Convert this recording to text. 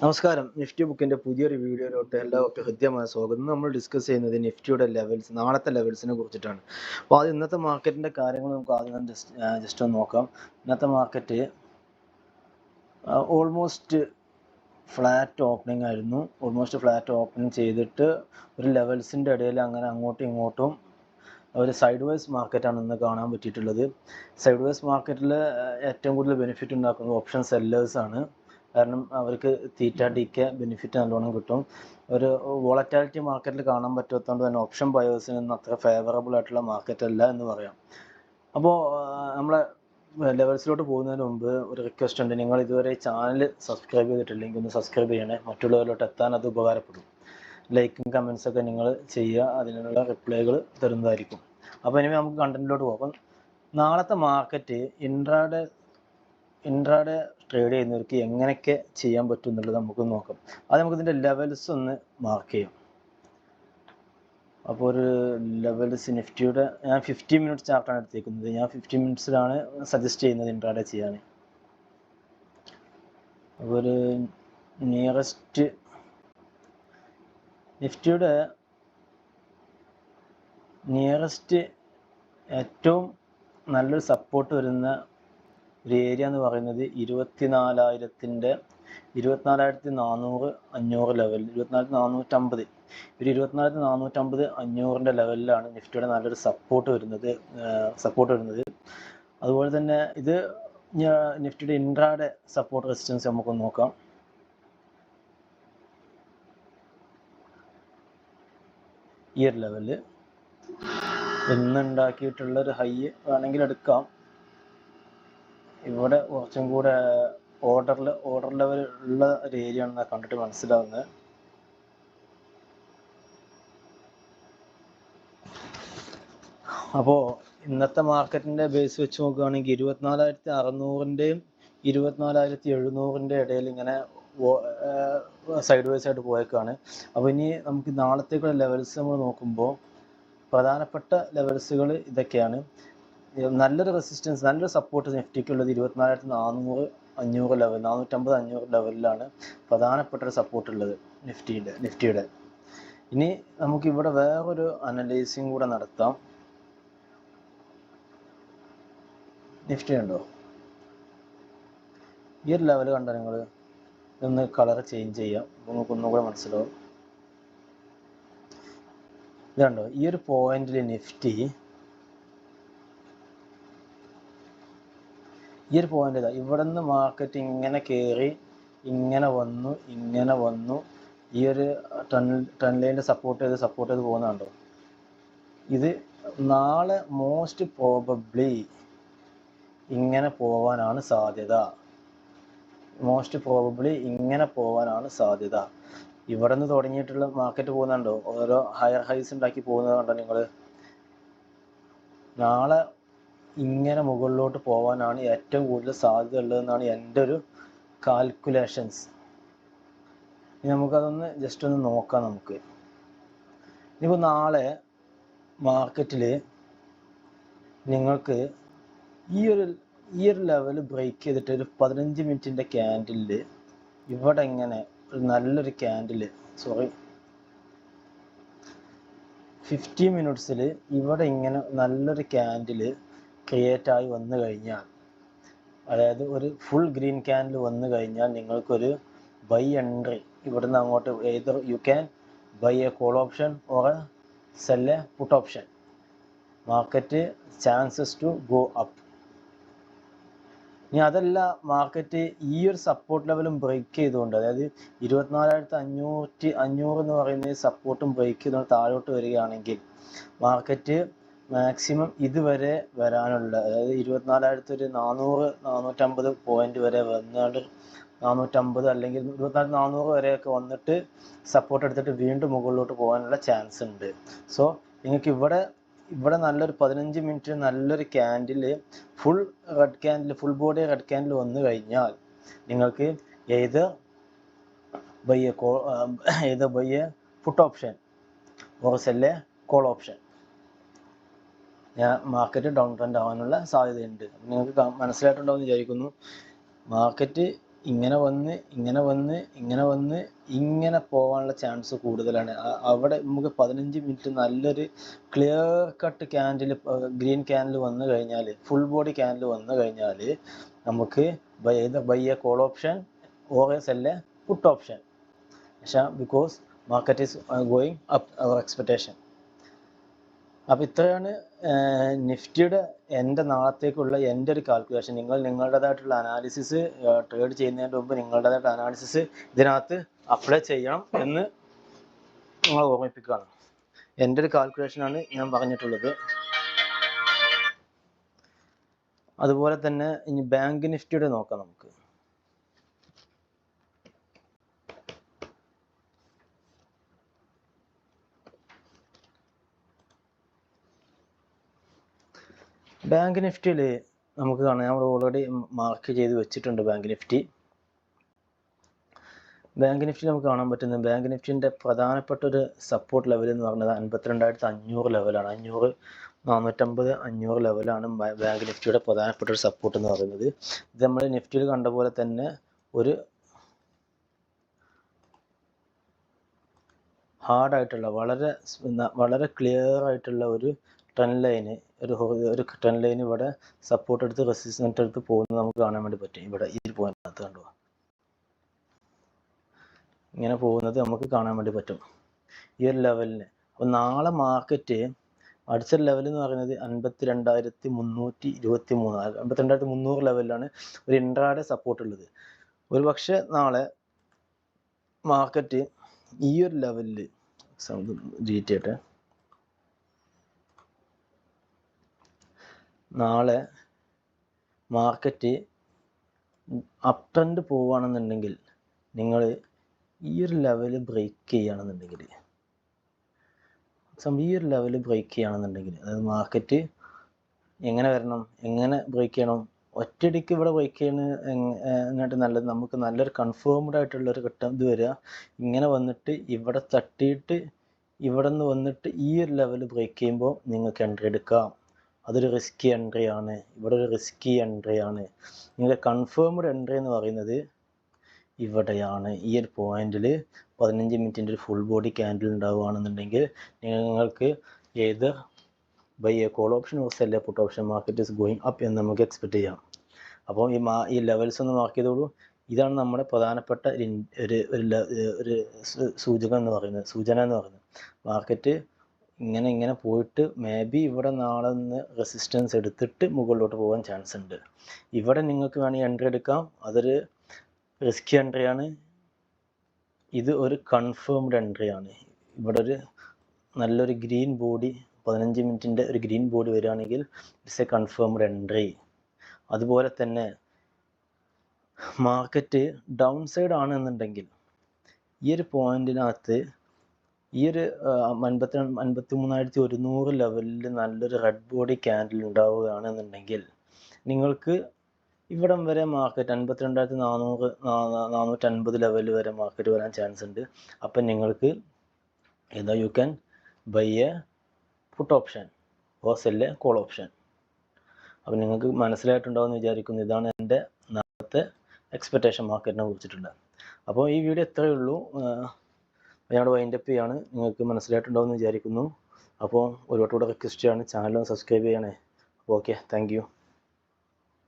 നമസ്കാരം. നിഫ്റ്റി ബുക്കിന്റെ പുതിയൊരു വീഡിയോയിലോട്ട് എല്ലാവർക്കും ഹൃദ്യമായ സ്വാഗതം. നമ്മൾ ഡിസ്കസ് ചെയ്യുന്നത് നിഫ്റ്റിയുടെ ലെവൽസ്, നാളത്തെ ലെവൽസിനെ കുറിച്ചിട്ടാണ്. അപ്പോൾ അത് ഇന്നത്തെ മാർക്കറ്റിന്റെ കാര്യങ്ങൾ നമുക്ക് ആദ്യം ജസ്റ്റ് ഒന്ന് നോക്കാം. ഇന്നത്തെ മാർക്കറ്റ് ഓൾമോസ്റ്റ് ഫ്ലാറ്റ് ഓപ്പണിംഗ് ആയിരുന്നു. ഫ്ലാറ്റ് ഓപ്പണിംഗ് ചെയ്തിട്ട് ഒരു ലെവൽസിൻ്റെ ഇടയിൽ അങ്ങനെ അങ്ങോട്ടും ഇങ്ങോട്ടും ഒരു സൈഡ് വൈസ് മാർക്കറ്റാണ് ഇന്ന് കാണാൻ പറ്റിയിട്ടുള്ളത്. സൈഡ് വൈസ് മാർക്കറ്റിൽ ഏറ്റവും കൂടുതൽ ബെനിഫിറ്റ് ഉണ്ടാക്കുന്നത് ഓപ്ഷൻ സെല്ലേഴ്സാണ്. കാരണം അവർക്ക് തീറ്റ ഡിക്ക് ബെനിഫിറ്റ് നല്ലോണം കിട്ടും. ഒരു വോളറ്റാലിറ്റി മാർക്കറ്റിൽ കാണാൻ പറ്റാത്തതുകൊണ്ട് തന്നെ ഓപ്ഷൻ ബയേഴ്സിനൊന്നും അത്ര ഫേവറബിൾ ആയിട്ടുള്ള മാർക്കറ്റ് അല്ല എന്ന് പറയാം. അപ്പോൾ നമ്മളെ ലെവൽസിലോട്ട് പോകുന്നതിന് മുമ്പ് ഒരു റിക്വസ്റ്റ് ഉണ്ട്. നിങ്ങൾ ഇതുവരെ ചാനൽ സബ്സ്ക്രൈബ് ചെയ്തിട്ടില്ലെങ്കിൽ ഒന്ന് സബ്സ്ക്രൈബ് ചെയ്യണേ. മറ്റുള്ളവരിലോട്ട് എത്താൻ അത് ഉപകാരപ്പെടും. ലൈക്കും കമൻസൊക്കെ നിങ്ങൾ ചെയ്യുക, അതിനുള്ള റിപ്ലൈകൾ തരുന്നതായിരിക്കും. അപ്പോൾ ഇനി നമുക്ക് കണ്ടന്റിലോട്ട് പോകാം. അപ്പം നാളത്തെ മാർക്കറ്റ് ഇൻട്രാഡേ ട്രേഡ് ചെയ്യുന്നവർക്ക് എങ്ങനെയൊക്കെ ചെയ്യാൻ പറ്റും എന്നുള്ളത് നമുക്ക് നോക്കാം. അത് നമുക്ക് ഇതിൻ്റെ ലെവൽസ് ഒന്ന് മാർക്ക് ചെയ്യാം. അപ്പോൾ ഒരു ലെവൽസ് നിഫ്റ്റിയുടെ ഞാൻ 50 മിനിറ്റ്സ് ചാർട്ടാണ് എടുത്തേക്കുന്നത്. ഞാൻ 50 മിനിറ്റ്സിലാണ് സജസ്റ്റ് ചെയ്യുന്നത് ഇൻട്രാഡേ ചെയ്യാൻ. അപ്പോൾ ഒരു നിഫ്റ്റിയുടെ നിയറസ്റ്റ് ഏറ്റവും നല്ലൊരു സപ്പോർട്ട് വരുന്ന ഒരു ഏരിയ എന്ന് പറയുന്നത് 24,400, 500 ലെവൽ, 24,450. ഒരു 24,450, 500 ലെവലിലാണ് നിഫ്റ്റിയുടെ നല്ലൊരു സപ്പോർട്ട് വരുന്നത്. അതുപോലെ തന്നെ ഇത് നിഫ്റ്റിയുടെ ഇൻട്രാഡേ സപ്പോർട്ട് റെസിസ്റ്റൻസ് നമുക്ക് നോക്കാം. ഈ ഒരു ലെവല് ഇന്നുണ്ടാക്കിയിട്ടുള്ള ഒരു ഹൈ വേണമെങ്കിൽ എടുക്കാം. ഇവിടെ കുറച്ചും കൂടെ ഓർഡർ ലെവൽ ഉള്ള ഒരു ഏരിയ ആണെന്ന് കണ്ടിട്ട് മനസ്സിലാവുന്നത്. അപ്പോൾ ഇന്നത്തെ മാർക്കറ്റിന്റെ ബേസ് വെച്ച് നോക്കുകയാണെങ്കിൽ 24,600-ന്റെയും 24,700-ന്റെ ഇടയിൽ ഇങ്ങനെ സൈഡ് വൈസ് ആയിട്ട് പോയേക്കാണ്. അപ്പോൾ ഇനി നമുക്ക് നാളത്തേക്കുള്ള ലെവൽസ് നമ്മൾ നോക്കുമ്പോൾ പ്രധാനപ്പെട്ട ലെവൽസുകൾ ഇതൊക്കെയാണ്. നല്ലൊരു റെസിസ്റ്റൻസ്, നല്ലൊരു സപ്പോർട്ട് നിഫ്റ്റിക്കുള്ളത് 24,400, 500 ലെവൽ, 450, 500 ലെവലിലാണ് പ്രധാനപ്പെട്ട ഒരു സപ്പോർട്ട് ഉള്ളത് നിഫ്റ്റിയുടെ. ഇനി നമുക്ക് ഇവിടെ വേറൊരു അനലൈസിങ് കൂടെ നടത്താം. നിഫ്റ്റി ഉണ്ടോ? ഈ ഒരു ലെവൽ കണ്ടോ നിങ്ങൾ? ഇതൊന്ന് കളർ ചേഞ്ച് ചെയ്യാം, നമുക്ക് ഒന്നുകൂടെ മനസ്സിലാവും. ഇതുണ്ടോ? ഈ ഒരു പോയിന്റിൽ നിഫ്റ്റി ഈ ഒരു പോയിന്റ് ഇതാ, ഇവിടെ നിന്ന് മാർക്കറ്റ് ഇങ്ങനെ കയറി ഇങ്ങനെ വന്നു ഈ ഒരു ട്രെൻഡ് ലൈനിൽ സപ്പോർട്ട് ചെയ്ത് പോകുന്നുണ്ടോ? ഇത് നാളെ മോസ്റ്റ് പ്രോബബ്ലി ഇങ്ങനെ പോവാനാണ് സാധ്യത. ഇവിടെ നിന്ന് തുടങ്ങിയിട്ടുള്ള മാർക്കറ്റ് പോകുന്നുണ്ടോ? ഓരോ ഹയർ ഹൈസ് ഉണ്ടാക്കി പോകുന്നത് കണ്ടോ നിങ്ങൾ? നാളെ ഇങ്ങനെ മുകളിലോട്ട് പോകാനാണ് ഏറ്റവും കൂടുതൽ സാധ്യത ഉള്ളതെന്നാണ് എൻ്റെ ഒരു കാൽക്കുലേഷൻസ്. ഇനി നമുക്കതൊന്ന് ജസ്റ്റ് ഒന്ന് നോക്കാം. നമുക്ക് ഇനിയിപ്പോൾ നാളെ മാർക്കറ്റിൽ നിങ്ങൾക്ക് ഈ ഒരു ലെവൽ ബ്രേക്ക് ചെയ്തിട്ട് ഒരു 15 മിനിറ്റിൻ്റെ ക്യാൻഡിൽ ഇവിടെ ഇങ്ങനെ ഒരു നല്ലൊരു ക്യാൻഡിൽ 50 മിനിറ്റ്സിൽ ഇവിടെ ഇങ്ങനെ നല്ലൊരു ക്യാൻഡിൽ ക്രിയേറ്റ് ആയി വന്നു കഴിഞ്ഞാൽ, അതായത് ഒരു ഫുൾ ഗ്രീൻ ക്യാൻഡിൽ വന്നു കഴിഞ്ഞാൽ നിങ്ങൾക്കൊരു ബൈ എൻട്രി ഇവിടുന്ന് അങ്ങോട്ട് either you can buy a call option or sell a put option. Market chances to go up. ഇനി അതല്ല, മാർക്കറ്റ് ഈ ഒരു സപ്പോർട്ട് ലെവലും ബ്രേക്ക് ചെയ്തുകൊണ്ട്, അതായത് 24,500 എന്ന് പറയുന്ന സപ്പോർട്ടും ബ്രേക്ക് ചെയ്തുകൊണ്ട് താഴോട്ട് വരികയാണെങ്കിൽ മാർക്കറ്റ് മാക്സിമം ഇതുവരെ വരാനുള്ള, അതായത് 24,450 പോയിന്റ് വരെ വന്നുകൊണ്ട് 450 അല്ലെങ്കിൽ 24,400 വരെയൊക്കെ വന്നിട്ട് സപ്പോർട്ട് എടുത്തിട്ട് വീണ്ടും മുകളിലോട്ട് പോകാനുള്ള ചാൻസ് ഉണ്ട്. സോ നിങ്ങൾക്ക് ഇവിടെ നല്ലൊരു 15 മിനിറ്റ് നല്ലൊരു candle, full body red candle വന്നു കഴിഞ്ഞാൽ നിങ്ങൾക്ക് either buy a put option or sell a call option. Market down trend ആവാനുള്ള സാധ്യതയുണ്ട്. നിങ്ങൾക്ക് മനസ്സിലായിട്ടുണ്ടാവും എന്ന് വിചാരിക്കുന്നു. മാർക്കറ്റ് ഇങ്ങനെ വന്ന് ഇങ്ങനെ പോകാനുള്ള ചാൻസ് കൂടുതലാണ്. അവിടെ നമുക്ക് 15 മിനിറ്റ് നല്ലൊരു clear cut candle, green candle വന്നു കഴിഞ്ഞാൽ, ഫുൾ ബോഡി ക്യാൻഡിൽ വന്നു കഴിഞ്ഞാൽ നമുക്ക് buy a call option or a sell a put option. പക്ഷേ because market is going up our expectation. അപ്പോൾ ഇത്രയാണ് നിഫ്റ്റിയുടെ എൻ്റെ നാളത്തേക്കുള്ള എൻ്റെ ഒരു കാൽക്കുലേഷൻ. നിങ്ങൾ നിങ്ങളുടേതായിട്ടുള്ള അനാലിസിസ്, ട്രേഡ് ചെയ്യുന്നതിന് മുമ്പ് നിങ്ങളുടേതായിട്ടുള്ള അനാലിസിസ് ഇതിനകത്ത് അപ്ലൈ ചെയ്യണം എന്ന് നിങ്ങൾ ഓർമ്മിപ്പിക്കുകയാണ്. എൻ്റെ ഒരു കാൽക്കുലേഷനാണ് ഞാൻ പറഞ്ഞിട്ടുള്ളത്. അതുപോലെ തന്നെ ഇനി ബാങ്ക് നിഫ്റ്റിയുടെ നോക്കാം നമുക്ക്. ബാങ്ക് നിഫ്റ്റിയിൽ നമുക്ക് കാണാം, നമ്മൾ ഓൾറെഡി മാർക്ക് ചെയ്ത് വെച്ചിട്ടുണ്ട് ബാങ്ക് നിഫ്റ്റി. ബാങ്ക് നിഫ്റ്റി നമുക്ക് കാണാൻ പറ്റുന്നത്, ബാങ്ക് നിഫ്റ്റിൻ്റെ പ്രധാനപ്പെട്ട ഒരു സപ്പോർട്ട് ലെവൽ എന്ന് പറയുന്നത് 52,500 ലെവലാണ്. 500, 450, 500 ലെവലാണ് ബാങ്ക് നിഫ്റ്റിയുടെ പ്രധാനപ്പെട്ട ഒരു സപ്പോർട്ട് എന്ന് പറയുന്നത്. ഇത് നമ്മൾ നിഫ്റ്റിയിൽ കണ്ട പോലെ തന്നെ ഒരു ഹാർഡായിട്ടുള്ള, വളരെ ക്ലിയർ ആയിട്ടുള്ള ഒരു ട്രെൻഡ് ലൈന്, ഒരു ട്രെൻഡ് ലൈൻ ഇവിടെ സപ്പോർട്ട് എടുത്ത് റെസിസ്റ്റൻസ് എടുത്ത് പോകുന്നത് നമുക്ക് കാണാൻ വേണ്ടി പറ്റും. ഇവിടെ ഈ പോയിന്റിനകത്ത് കണ്ടു ഇങ്ങനെ പോകുന്നത് നമുക്ക് കാണാൻ വേണ്ടി പറ്റും ഈ ഒരു ലെവലിന്. അപ്പോൾ നാളെ മാർക്കറ്റ് അടുത്ത ലെവൽ എന്ന് പറയുന്നത് 52,323, 52,300 ലെവലിലാണ് ഒരു ഇൻട്രാഡേ സപ്പോർട്ട് ഉള്ളത്. ഒരു പക്ഷേ നാളെ മാർക്കറ്റ് ഈ ഒരു ലെവലിൽ ചെയ്യട്ടെ, നാളെ മാർക്കറ്റ് അപ് ട്രെൻഡ് പോവുകയാണെന്നുണ്ടെങ്കിൽ, നിങ്ങൾ ഈ ഒരു ലെവൽ ബ്രേക്ക് ചെയ്യുകയാണെന്നുണ്ടെങ്കിൽ, അതായത് മാർക്കറ്റ് എങ്ങനെ വരണം, എങ്ങനെ ബ്രേക്ക് ചെയ്യണം, ഒറ്റയടിക്ക് ഇവിടെ ബ്രേക്ക് ചെയ്യുന്നതിനായിട്ട് നല്ലത് നമുക്ക് നല്ലൊരു കൺഫേംഡ് ആയിട്ടുള്ളൊരു ഇത് വരിക, ഇങ്ങനെ വന്നിട്ട് ഇവിടെ തട്ടിയിട്ട് ഇവിടെ നിന്ന് വന്നിട്ട് ഈ ഒരു ലെവൽ ബ്രേക്ക് ചെയ്യുമ്പോൾ നിങ്ങൾക്ക് എൻട്രി എടുക്കാം. അതൊരു റിസ്കി എൻട്രി ആണ്. ഇവിടെ ഒരു റിസ്കി എൻട്രി ആണ്. നിങ്ങളുടെ കൺഫേംഡ് എൻട്രി എന്ന് പറയുന്നത് ഇവിടെയാണ്. ഈ ഒരു പോയിന്റിൽ 15 മിനിറ്റിൻ്റെ ഒരു ഫുൾ ബോഡി ക്യാൻഡിൽ ഉണ്ടാവുകയാണെന്നുണ്ടെങ്കിൽ നിങ്ങൾക്ക് ഏത് buy a call option or sell a put option, market is going up എന്ന് നമുക്ക് എക്സ്പെക്ട് ചെയ്യാം. അപ്പോൾ ഈ ലെവൽസ് ഒന്ന് മാർക്ക് ചെയ്തോളൂ. ഇതാണ് നമ്മുടെ പ്രധാനപ്പെട്ട ഒരു സൂചന എന്ന് പറയുന്നത്. മാർക്കറ്റ് ഇങ്ങനെ പോയിട്ട് മേ ബി ഇവിടെ നാളെ ഒന്ന് റെസിസ്റ്റൻസ് എടുത്തിട്ട് മുകളിലോട്ട് പോകാൻ ചാൻസ് ഉണ്ട്. ഇവിടെ നിങ്ങൾക്ക് വേണമെങ്കിൽ എൻട്രി എടുക്കാം. അതൊരു റിസ്കി എൻട്രി ആണ്. ഇത് ഒരു കൺഫേംഡ് എൻട്രി ആണ്. ഇവിടെ ഒരു നല്ലൊരു ഗ്രീൻ ബോഡി, 15 മിനിറ്റിൻ്റെ ഒരു ഗ്രീൻ ബോഡി വരികയാണെങ്കിൽ ഇറ്റ്സ് എ കൺഫേംഡ് എൻട്രി. അതുപോലെ തന്നെ മാർക്കറ്റ് ഡൗൺ സൈഡ് ആണെന്നുണ്ടെങ്കിൽ ഈ ഒരു പോയിന്റിനകത്ത് ഈ ഒരു 53,100 ലെവലിൽ നല്ലൊരു റെഡ് ബോഡി ക്യാൻഡിൽ ഉണ്ടാവുകയാണെന്നുണ്ടെങ്കിൽ നിങ്ങൾക്ക് ഇവിടം വരെ മാർക്കറ്റ് 52,400, 450 ലെവൽ വരെ മാർക്കറ്റ് വരാൻ ചാൻസ് ഉണ്ട്. അപ്പം നിങ്ങൾക്ക് you can buy A put option or sell A call option. അപ്പം നിങ്ങൾക്ക് മനസ്സിലായിട്ടുണ്ടാവുമെന്ന് വിചാരിക്കുന്നു. ഇതാണ് എൻ്റെ നാളത്തെ എക്സ്പെക്റ്റേഷൻ മാർക്കറ്റിനെ കുറിച്ചിട്ടുള്ളത്. അപ്പോൾ ഈ വീഡിയോ ഇത്രയേ ഉള്ളൂ. ഞങ്ങളുടെ വൈൻഡപ്പ് ചെയ്യാണ്. നിങ്ങൾക്ക് മനസ്സിലായിട്ടുണ്ടാവുമെന്ന് വിചാരിക്കുന്നു. അപ്പോൾ ഒരുപാട് റിക്വസ്റ്റ് ആണ്, ചാനൽ ഒന്ന് സബ്സ്ക്രൈബ് ചെയ്യണേ. അപ്പോൾ ഓക്കെ, താങ്ക് യു.